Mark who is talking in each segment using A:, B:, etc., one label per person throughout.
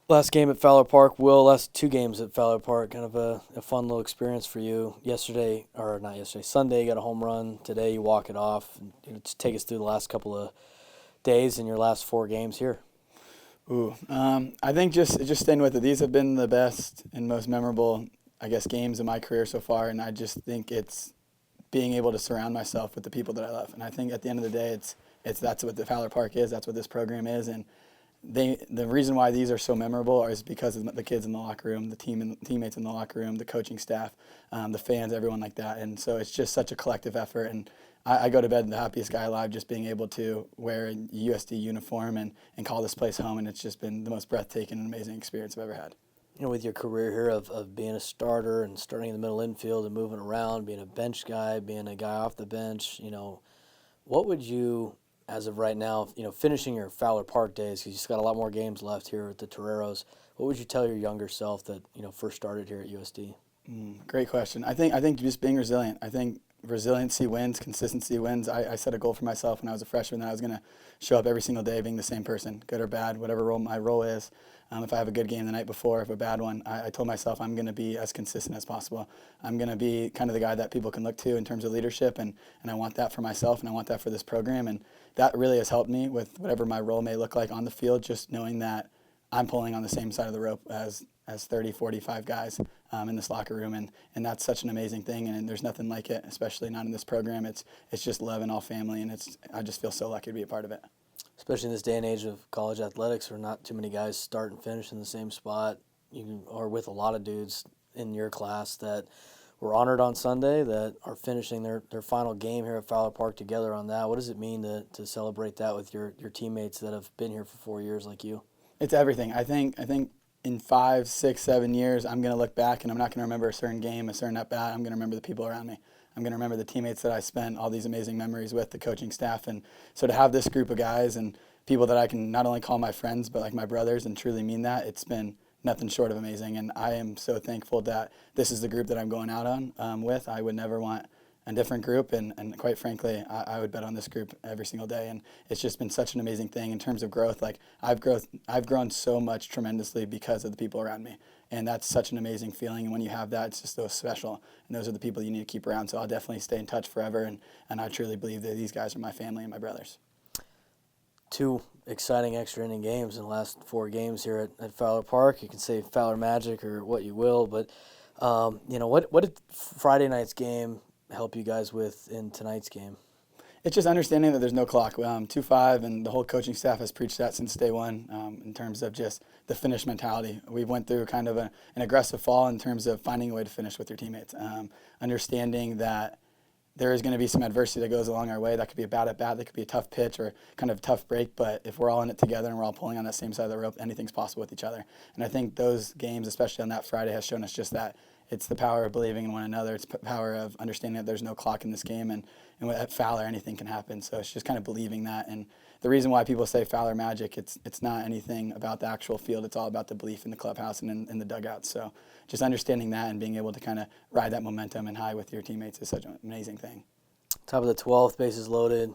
A: Last game at Fowler Park, Will. Last two games at Fowler Park. Kind of a fun little experience for you. Yesterday, or not yesterday, Sunday, you got a home run. Today, you walk it off. Just take us through the last couple of days in your last four games here.
B: I think just staying with it. These have been the best and most memorable, I guess, games of my career so far, and I just think it's being able to surround myself with the people that I love. And I think at the end of the day, it's that's what the Fowler Park is. That's what this program is, and the reason why these are so memorable is because of the kids in the locker room, the teammates in the locker room, the coaching staff, the fans, everyone like that. And so it's just such a collective effort. And I go to bed the happiest guy alive, just being able to wear a USD uniform and call this place home. And it's just been the most breathtaking and amazing experience I've ever had.
A: With your career here of being a starter and starting in the middle infield and moving around, being a bench guy, being a guy off the bench, what would you, as of right now, finishing your Fowler Park days, because you just got a lot more games left here at the Toreros, what would you tell your younger self that first started here at USD?
B: Great question. I think just being resilient. I think resiliency wins, consistency wins. I set a goal for myself when I was a freshman that I was going to show up every single day being the same person, good or bad, whatever my role is. If I have a good game the night before, if a bad one, I told myself I'm going to be as consistent as possible. I'm going to be kind of the guy that people can look to in terms of leadership, and I want that for myself, and I want that for this program. And that really has helped me with whatever my role may look like on the field, just knowing that I'm pulling on the same side of the rope as 30, 45 guys in this locker room, and that's such an amazing thing, and there's nothing like it, especially not in this program. It's just love and all family, and I just feel so lucky to be a part of it.
A: Especially in this day and age of college athletics, where not too many guys start and finish in the same spot. You are with a lot of dudes in your class that were honored on Sunday, that are finishing their final game here at Fowler Park together on that. What does it mean to celebrate that with your teammates that have been here for 4 years like you?
B: It's everything. I think in 5, 6, 7 years, I'm going to look back and I'm not going to remember a certain game, a certain at bat. I'm going to remember the people around me. I'm going to remember the teammates that I spent all these amazing memories with, the coaching staff. And so to have this group of guys and people that I can not only call my friends, but like my brothers and truly mean that, it's been nothing short of amazing. And I am so thankful that this is the group that I'm going out on with. I would never want a different group, and quite frankly, I would bet on this group every single day. And it's just been such an amazing thing in terms of growth. Like I've grown so much tremendously because of the people around me, and that's such an amazing feeling. And when you have that, it's just so special. And those are the people you need to keep around. So I'll definitely stay in touch forever, and I truly believe that these guys are my family and my brothers.
A: Two exciting extra inning games in the last four games here at Fowler Park. You can say Fowler Magic or what you will, but what did Friday night's game help you guys with in tonight's game?
B: It's just understanding that there's no clock. 2-5, and the whole coaching staff has preached that since day one in terms of just the finish mentality. We went through kind of an aggressive fall in terms of finding a way to finish with your teammates, understanding that there is going to be some adversity that goes along our way. That could be a bad at bat, that could be a tough pitch or kind of a tough break, but if we're all in it together and we're all pulling on that same side of the rope, anything's possible with each other. And I think those games, especially on that Friday, has shown us just that. It's the power of believing in one another. It's the power of understanding that there's no clock in this game, and at Fowler, anything can happen. So it's just kind of believing that. And the reason why people say Fowler Magic, it's not anything about the actual field. It's all about the belief in the clubhouse and in the dugouts. So just understanding that and being able to kind of ride that momentum and high with your teammates is such an amazing thing.
A: Top of the 12th, bases loaded.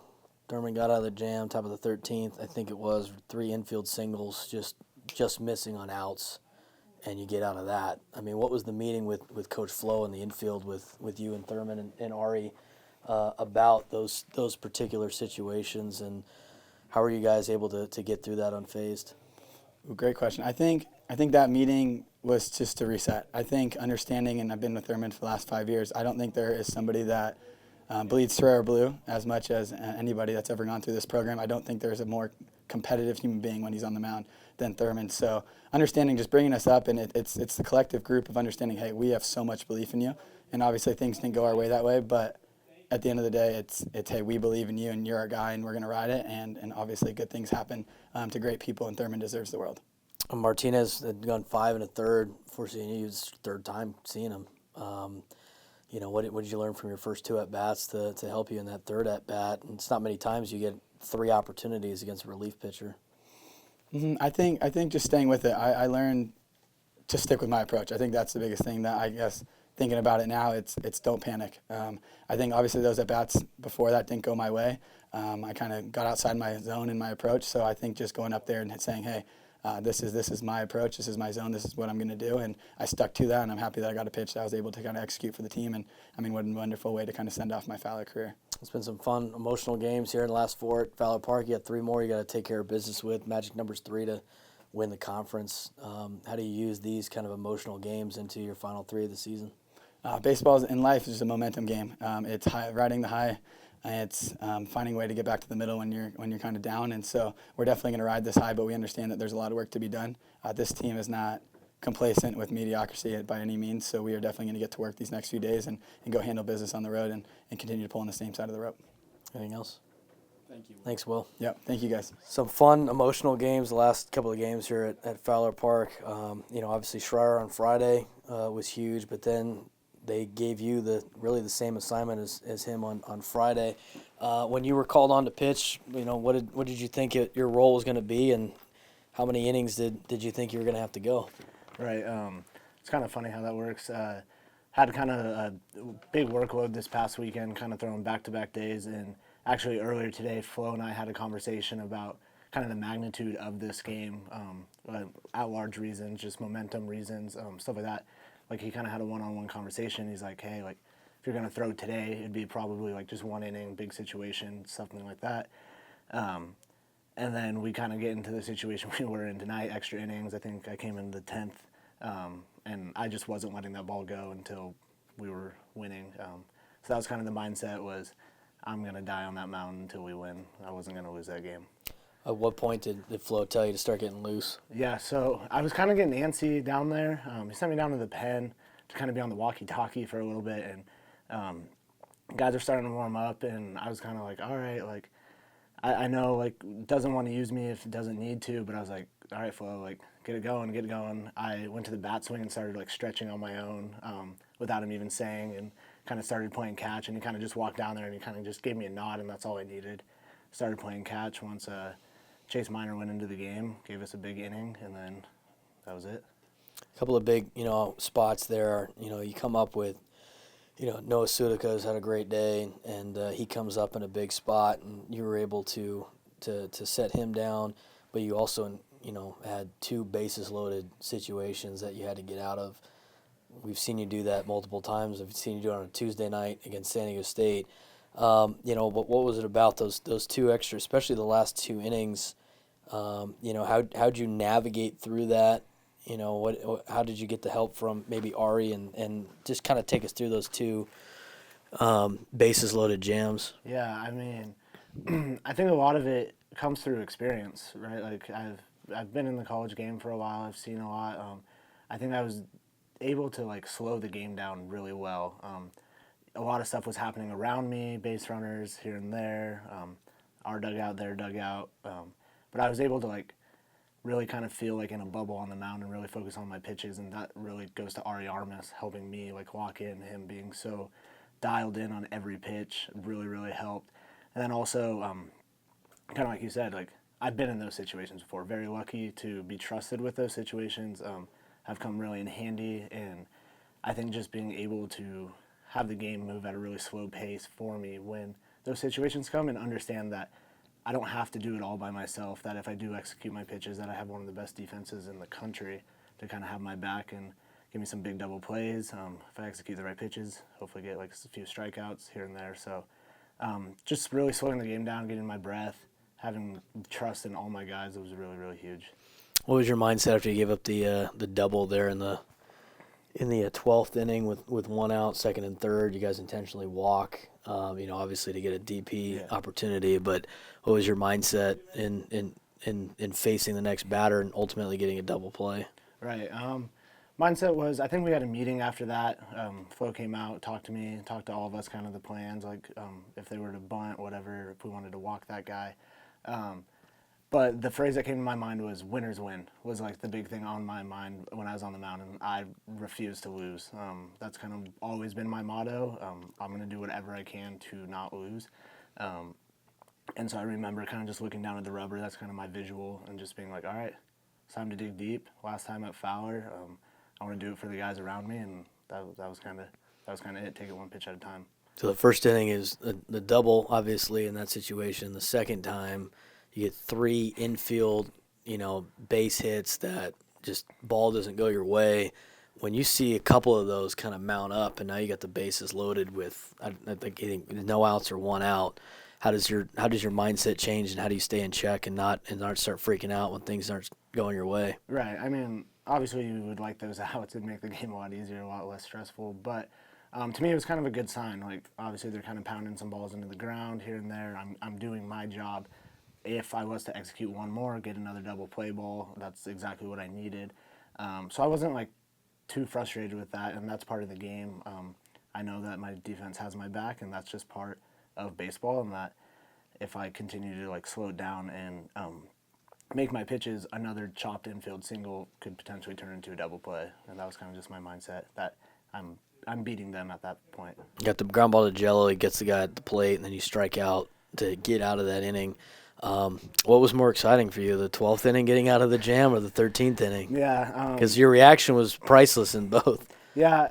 A: Thurman got out of the jam. Top of the 13th, I think it was, 3 infield singles, just missing on outs. And you get out of that. I mean, what was the meeting with Coach Flo in the infield with you and Thurman and Ari about those particular situations, and how were you guys able to get through that unfazed?
B: Ooh, great question. I think that meeting was just to reset. I think understanding, and I've been with Thurman for the last 5 years, I don't think there is somebody that bleeds Torero blue as much as anybody that's ever gone through this program. I don't think there's a more competitive human being when he's on the mound than Thurman. So understanding, just bringing us up, and it's the collective group of understanding, hey, we have so much belief in you, and obviously things didn't go our way that way, but at the end of the day, it's hey, we believe in you, and you're our guy, and we're going to ride it, and obviously good things happen to great people, and Thurman deserves the world.
A: Martinez had gone 5 1/3 before seeing you. It was his third time seeing him. What did you learn from your first 2 at-bats to help you in that third at-bat? And it's not many times you get 3 opportunities against a relief pitcher.
B: I think just staying with it. I learned to stick with my approach. I think that's the biggest thing that I guess thinking about it now, it's don't panic. I think obviously those at-bats before that didn't go my way. I kind of got outside my zone in my approach. So I think just going up there and saying, hey, this is my approach, this is my zone, this is what I'm going to do, and I stuck to that, and I'm happy that I got a pitch that I was able to kind of execute for the team, and I mean, what a wonderful way to kind of send off my Fowler career.
A: It's been some fun, emotional games here in the last 4 at Fowler Park. You got 3 more you got to take care of business with. Magic number's 3 to win the conference. How do you use these kind of emotional games into your final 3 of the season?
B: Baseball in life is just a momentum game. It's riding the high. It's finding a way to get back to the middle when you're kind of down, and so we're definitely going to ride this high, but we understand that there's a lot of work to be done. This team is not complacent with mediocrity by any means, so we are definitely going to get to work these next few days and go handle business on the road and continue to pull on the same side of the rope.
A: Anything else?
C: Thank you.
A: Thanks, Will.
B: Yep, thank you guys.
A: Some fun, emotional games the last couple of games here at Fowler Park. Obviously Schreier on Friday was huge, but then they gave you really the same assignment as him on Friday. When you were called on to pitch, what did you think your role was going to be, and how many innings did you think you were going to have to go?
C: Right. It's kind of funny how that works. Had kind of a big workload this past weekend, kind of throwing back-to-back days, and actually earlier today, Flo and I had a conversation about kind of the magnitude of this game, at-large reasons, just momentum reasons, stuff like that. Like, he kind of had a one-on-one conversation. He's like, hey, like, if you're going to throw today, it'd be probably like just 1 inning, big situation, something like that. And then we kind of get into the situation we were in tonight, extra innings. I think I came in the 10th, and I just wasn't letting that ball go until we were winning. So that was kind of the mindset, was I'm going to die on that mound until we win. I wasn't going to lose that game.
A: At what point did Flo tell you to start getting loose?
C: Yeah, so I was kind of getting antsy down there. He sent me down to the pen to kind of be on the walkie-talkie for a little bit, and guys are starting to warm up, and I was kind of like, all right, like, I know, like, doesn't want to use me if it doesn't need to, but I was like, all right, Flo, like, get it going, get it going. I went to the bat swing and started, like, stretching on my own without him even saying, and kind of started playing catch, and he kind of just walked down there, and he kind of just gave me a nod, and that's all I needed. Started playing catch once Chase Minor went into the game, gave us a big inning, and then that was it.
A: A couple of big, spots there. You come up with, Noah Sudica's had a great day, and he comes up in a big spot, and you were able to set him down, but you also, had 2 bases loaded situations that you had to get out of. We've seen you do that multiple times. I've seen you do it on a Tuesday night against San Diego State. What was it about those 2 extra, especially the last 2 innings? How'd you navigate through that? How did you get the help from maybe Ari and just kind of take us through those 2 bases loaded jams?
C: Yeah, I mean, I think a lot of it comes through experience, right? Like, I've been in the college game for a while. I've seen a lot. I think I was able to, like, slow the game down really well. A lot of stuff was happening around me, base runners here and there, our dugout, their dugout. But I was able to, like, really kind of feel like in a bubble on the mound and really focus on my pitches, and that really goes to Ari Armas helping me, like, walk in, him being so dialed in on every pitch really, really helped. And then also, kind of like you said, like, I've been in those situations before, very lucky to be trusted with those situations, have come really in handy, and I think just being able to have the game move at a really slow pace for me when those situations come, and understand that I don't have to do it all by myself, that if I do execute my pitches, that I have one of the best defenses in the country to kind of have my back and give me some big double plays. If I execute the right pitches, hopefully get, like, a few strikeouts here and there. So just really slowing the game down, getting my breath, having trust in all my guys, it was really, really huge.
A: What was your mindset after you gave up the double there in the 12th inning with 1 out, second and third? You guys intentionally walk, obviously to get a DP opportunity. But what was your mindset in facing the next batter and ultimately getting a double play?
C: Right. Mindset was, I think we had a meeting after that. Flo came out, talked to me, talked to all of us, kind of the plans, like if they were to bunt, whatever, if we wanted to walk that guy. But the phrase that came to my mind was winners win, was, like, the big thing on my mind when I was on the mound, and I refused to lose. That's kind of always been my motto. I'm going to do whatever I can to not lose. And so I remember kind of just looking down at the rubber. That's kind of my visual, and just being like, all right, it's time to dig deep. Last time at Fowler, I want to do it for the guys around me, and that was kind of it. Take it 1 pitch at a time.
A: So the first inning is the double, obviously, in that situation. The second time, you get 3 infield base hits that just ball doesn't go your way. When you see a couple of those kind of mount up, and now you got the bases loaded with, I think no outs or one out, how does your mindset change, and how do you stay in check and not start freaking out when things aren't going your way?
C: Right. I mean, obviously you would like those outs. It'd make the game a lot easier, a lot less stressful. But to me, it was kind of a good sign. Like, obviously they're kind of pounding some balls into the ground here and there. I'm doing my job. If I was to execute one more, get another double play ball, that's exactly what I needed. So I wasn't like too frustrated with that, and that's part of the game. I know that my defense has my back, and that's just part of baseball, and that if I continue to like slow it down and make my pitches, another chopped infield single could potentially turn into a double play, and that was kind of just my mindset that I'm beating them at that point.
A: You got the ground ball to Jello, he gets the guy at the plate, and then you strike out to get out of that inning. What was more exciting for you, the 12th inning getting out of the jam or the 13th inning?
C: Yeah.
A: Because your reaction was priceless in both.
C: Yeah,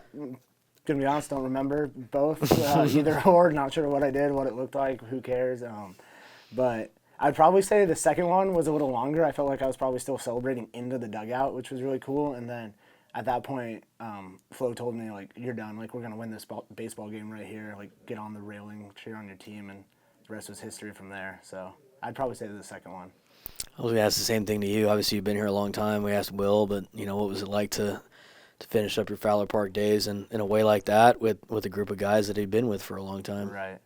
C: gonna be honest, don't remember both, either or. Not sure what I did, what it looked like. Who cares? But I'd probably say the second one was a little longer. I felt like I was probably still celebrating into the dugout, which was really cool. And then at that point, Flo told me, like, you're done. Like, we're gonna win this baseball game right here. Like, get on the railing, cheer on your team, and the rest was history from there. So I'd probably say the second one.
A: I was going to ask the same thing to you. Obviously, you've been here a long time. We asked Will, but, what was it like to finish up your Fowler Park days in a way like that with a group of guys that he'd been with for a long time?
C: Right.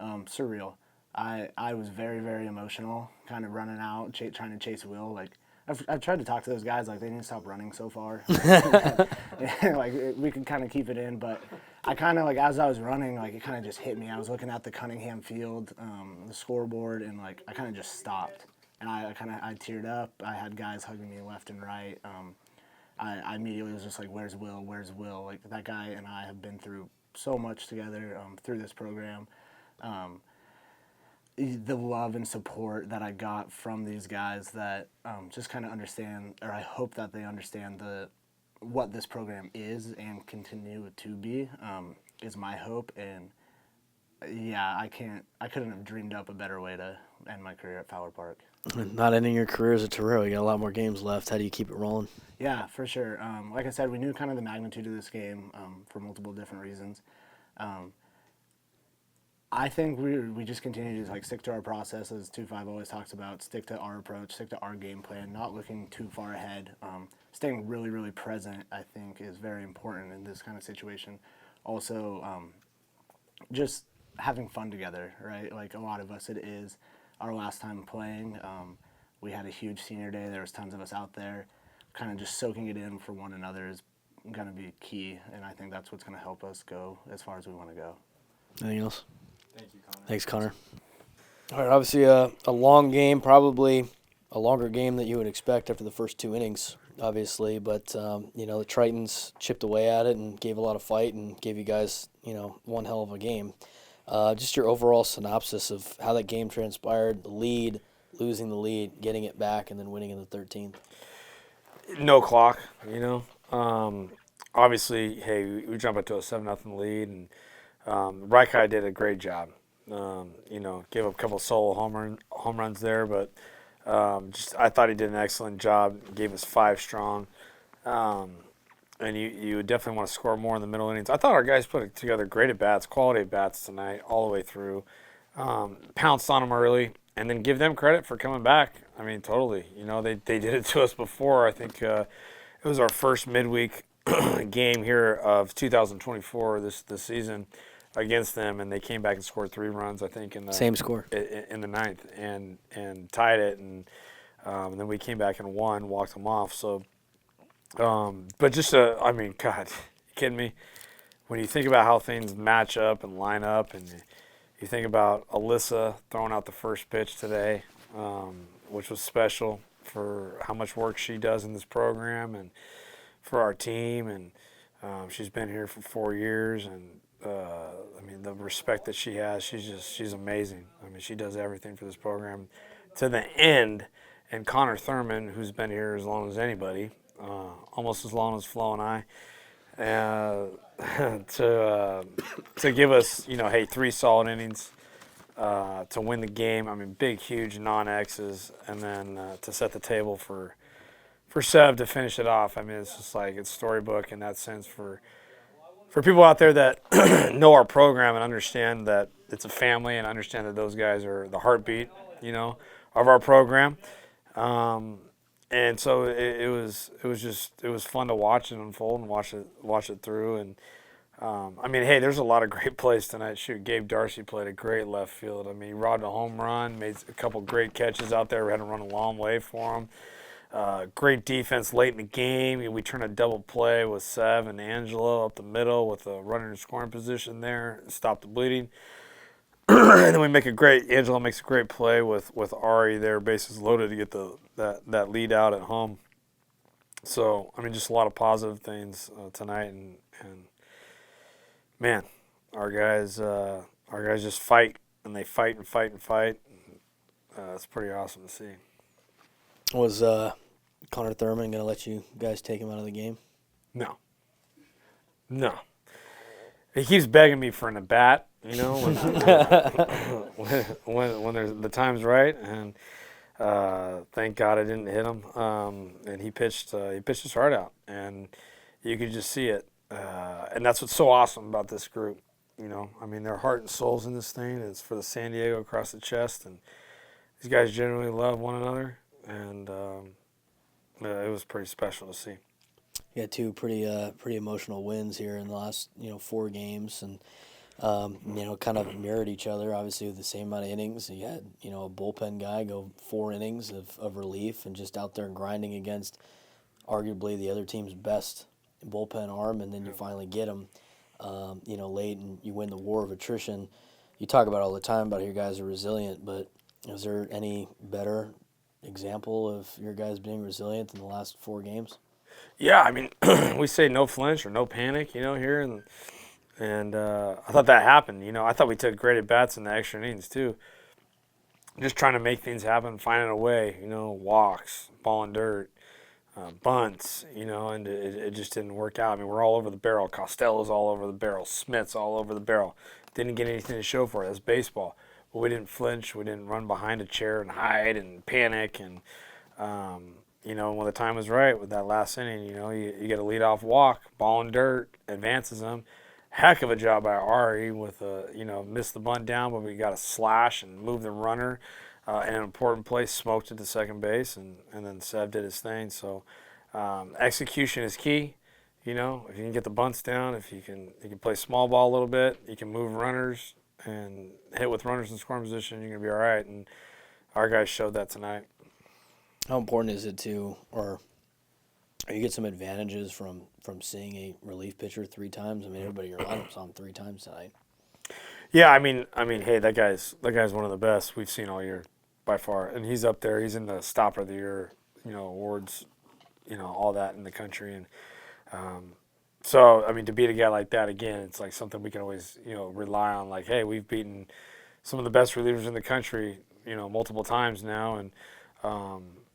C: Surreal. I was very, very emotional, kind of running out, trying to chase Will. Like, I've tried to talk to those guys, like, they need to stop running so far. Like, we could kind of keep it in, but I kind of, like, as I was running, like, it kind of just hit me. I was looking at the Cunningham field, the scoreboard, and, like, I kind of just stopped. And I teared up. I had guys hugging me left and right. I immediately was just like, where's Will? Where's Will? Like, that guy and I have been through so much together through this program. The love and support that I got from these guys that just kind of understand, or I hope that they understand what this program is and continue to be, is my hope. And yeah, I couldn't have dreamed up a better way to end my career at Fowler Park.
A: Not ending your career as a Torero. You got a lot more games left. How do you keep it rolling?
C: Yeah, for sure. Like I said, we knew kind of the magnitude of this game for multiple different reasons. I think we just continue to like stick to our process, as 2-5 always talks about. Stick to our approach, stick to our game plan, not looking too far ahead. Staying really, really present, I think, is very important in this kind of situation. Also, just having fun together, right? Like a lot of us, it is our last time playing. We had a huge senior day. There was tons of us out there. Kind of just soaking it in for one another is going to be key, and I think that's what's going to help us go as far as we want to go.
A: Anything else?
D: Thank you, Connor.
A: Thanks, Connor. All right, obviously a long game, probably a longer game than you would expect after the first two innings, obviously. But, the Tritons chipped away at it and gave a lot of fight and gave you guys, one hell of a game. Just your overall synopsis of how that game transpired, the lead, losing the lead, getting it back, and then winning in the 13th.
D: No clock, Obviously, hey, we jump into a 7-0 lead, and Reikai did a great job. Gave up a couple solo home runs there, but I thought he did an excellent job. Gave us 5 strong. And you definitely want to score more in the middle innings. I thought our guys put together great at-bats, quality at-bats tonight all the way through. Pounced on them early, and then give them credit for coming back. I mean, totally. They did it to us before. I think it was our first midweek game here of 2024 this season against them, and they came back and scored 3 runs, I think, in the
A: same score
D: in the 9th and tied it, and then we came back and won, walked them off. So. But just, God, you kidding me? When you think about how things match up and line up, and you think about Alyssa throwing out the first pitch today, which was special for how much work she does in this program and for our team, and she's been here for 4 years, and the respect that she has, she's amazing. She does everything for this program to the end. And Conner Thurman, who's been here as long as anybody, almost as long as Flo and I, to give us, 3 solid innings, to win the game. I mean, big, huge non-X's, and then to set the table for Sev to finish it off. I mean, it's just like it's storybook in that sense for people out there that know our program and understand that it's a family and understand that those guys are the heartbeat, of our program. And so it was fun to watch it unfold and watch it through. And I mean, hey, there's a lot of great plays tonight. Shoot, Gabe Darcy played a great left field. I mean, he robbed a home run, made a couple great catches out there. We had to run a long way for him. Great defense late in the game. We turned a double play with Sev and Angelo up the middle with a runner in scoring position there, stop the bleeding. And then Angelo makes a great play with Ari there, bases loaded to get that lead out at home. So, I mean, just a lot of positive things tonight, and man, our guys just fight, and they fight and fight and fight. It's pretty awesome to see.
A: Was Conner Thurman going to let you guys take him out of the game?
D: No. He keeps begging me for an at-bat, when there's the time's right, and thank God I didn't hit him. And he pitched his heart out, and you could just see it. And that's what's so awesome about this group. I mean, their heart and soul's in this thing. It's for the San Diego across the chest, and these guys genuinely love one another, and it was pretty special to see.
A: You had two pretty emotional wins here in the last 4 games, and kind of mirrored each other. Obviously, with the same amount of innings, you had a bullpen guy go 4 innings of relief and just out there grinding against arguably the other team's best bullpen arm, and then you finally get him, late, and you win the war of attrition. You talk about all the time about your guys are resilient, but is there any better example of your guys being resilient in the last 4 games?
D: Yeah, I mean, we say no flinch or no panic, here, and I thought that happened. I thought we took great at-bats in the extra innings, too. Just trying to make things happen, finding a way, walks, ball and dirt, bunts, and it just didn't work out. I mean, we're all over the barrel. Costello's all over the barrel. Smith's all over the barrel. Didn't get anything to show for it. That's baseball. But we didn't flinch. We didn't run behind a chair and hide and panic. And, when the time was right with that last inning, you get a leadoff walk, ball and dirt, advances them. Heck of a job by Ari with missed the bunt down, but we got a slash and moved the runner in an important place, smoked it to second base, and then Sev did his thing. So execution is key. If you can get the bunts down, if you can play small ball a little bit, you can move runners and hit with runners in scoring position, you're gonna be all right. And our guys showed that tonight.
A: How important is it you get some advantages from seeing a relief pitcher 3 times? I mean, everybody in your lineup saw him 3 times tonight.
D: Yeah, I mean, hey, that guy's one of the best we've seen all year by far, and he's up there. He's in the Stopper of the Year, awards, all that in the country, and so I mean, to beat a guy like that again, it's like something we can always rely on. Like, hey, we've beaten some of the best relievers in the country, multiple times now, and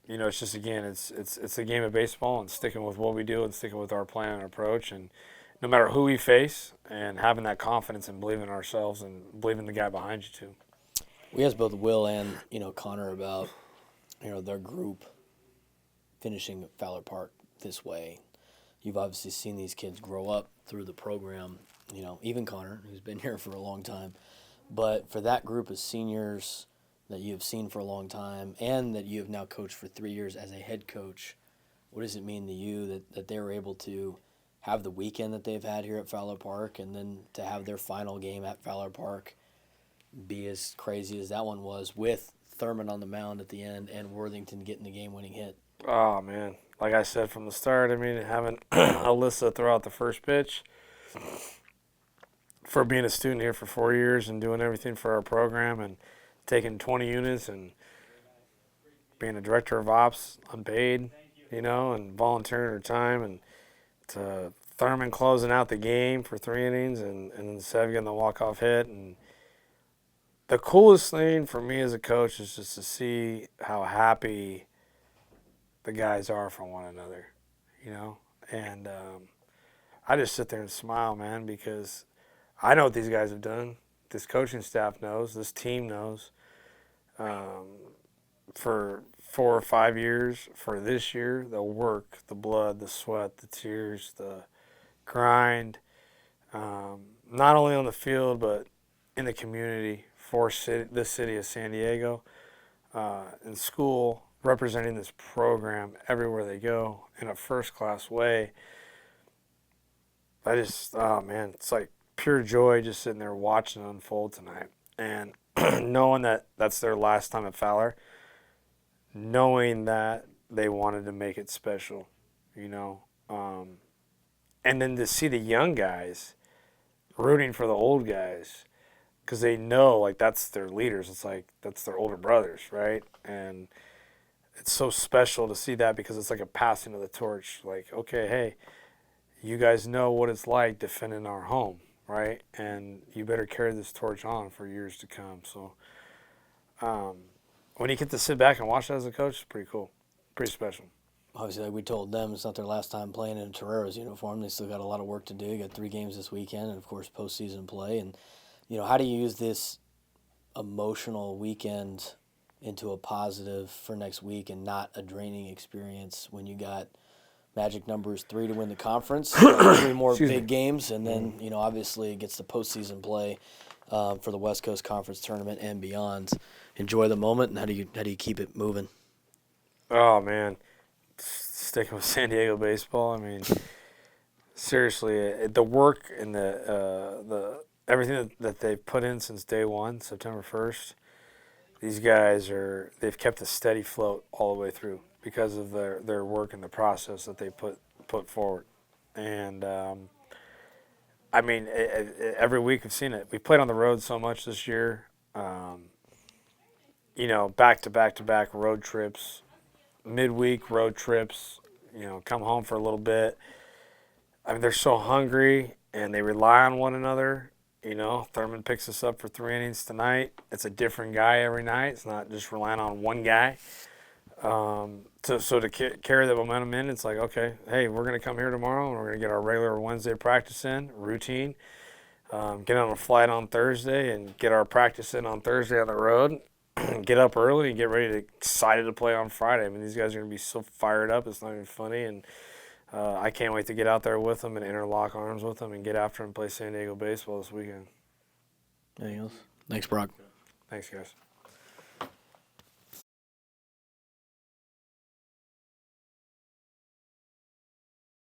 D: it's just, again, it's a game of baseball, and sticking with what we do and sticking with our plan and approach, and no matter who we face, and having that confidence and believing in ourselves and believing the guy behind you too.
A: We asked both Will and Conner about their group finishing Fowler Park this way. You've obviously seen these kids grow up through the program. Even Conner, who's been here for a long time, but for that group of seniors that you have seen for a long time and that you have now coached for 3 years as a head coach, what does it mean to you that they were able to have the weekend that they've had here at Fowler Park, and then to have their final game at Fowler Park be as crazy as that one was, with Thurman on the mound at the end and Worthington getting the game-winning hit?
D: Oh, man. Like I said from the start, I mean, having Alyssa throw out the first pitch, for being a student here for 4 years and doing everything for our program and taking 20 units and being a director of ops, unpaid, and volunteering her time, and to Thurman closing out the game for 3 innings, and then Sev getting the walk-off hit. And the coolest thing for me as a coach is just to see how happy the guys are for one another, and I just sit there and smile, man, because I know what these guys have done this coaching staff knows, this team knows, for 4 or 5 years, for this year, the work, the blood, the sweat, the tears, the grind, not only on the field but in the community for the city of San Diego, in school, representing this program everywhere they go in a first-class way. Oh man, it's like pure joy just sitting there watching it unfold tonight. And knowing that that's their last time at Fowler, knowing that they wanted to make it special, and then to see the young guys rooting for the old guys, because they know, like, that's their leaders. It's like that's their older brothers, right? And it's so special to see that, because it's like a passing of the torch. Like, okay, hey, you guys know what it's like defending our home, right? And you better carry this torch on for years to come. So when you get to sit back and watch that as a coach, it's pretty cool, pretty special.
A: Obviously, like we told them, it's not their last time playing in a Toreros uniform. They still got a lot of work to do. You got 3 games this weekend, and of course postseason play. And how do you use this emotional weekend into a positive for next week and not a draining experience when you got magic numbers 3 to win the conference, 3 more big games, and then obviously it gets the postseason play for the West Coast Conference tournament and beyond. Enjoy the moment, and how do you keep it moving?
D: Oh man, sticking with San Diego baseball. I mean, seriously, the work and the everything that they've put in since day one, September 1st. These guys they've kept a steady float all the way through because of their work and the process that they put forward. And I mean, every week we've seen it. We played on the road so much this year. Back to back road trips, midweek road trips. Come home for a little bit. I mean, they're so hungry and they rely on one another. Thurman picks us up for 3 innings tonight. It's a different guy every night. It's not just relying on one guy. So to carry the momentum in, it's like, okay, hey, we're going to come here tomorrow and we're going to get our regular Wednesday practice in, routine, get on a flight on Thursday and get our practice in on Thursday on the road, get up early and get excited to play on Friday. I mean, these guys are going to be so fired up, it's not even funny. And I can't wait to get out there with them and interlock arms with them and get after and play San Diego baseball this weekend.
A: Anything else? Thanks, Brock.
D: Thanks, guys.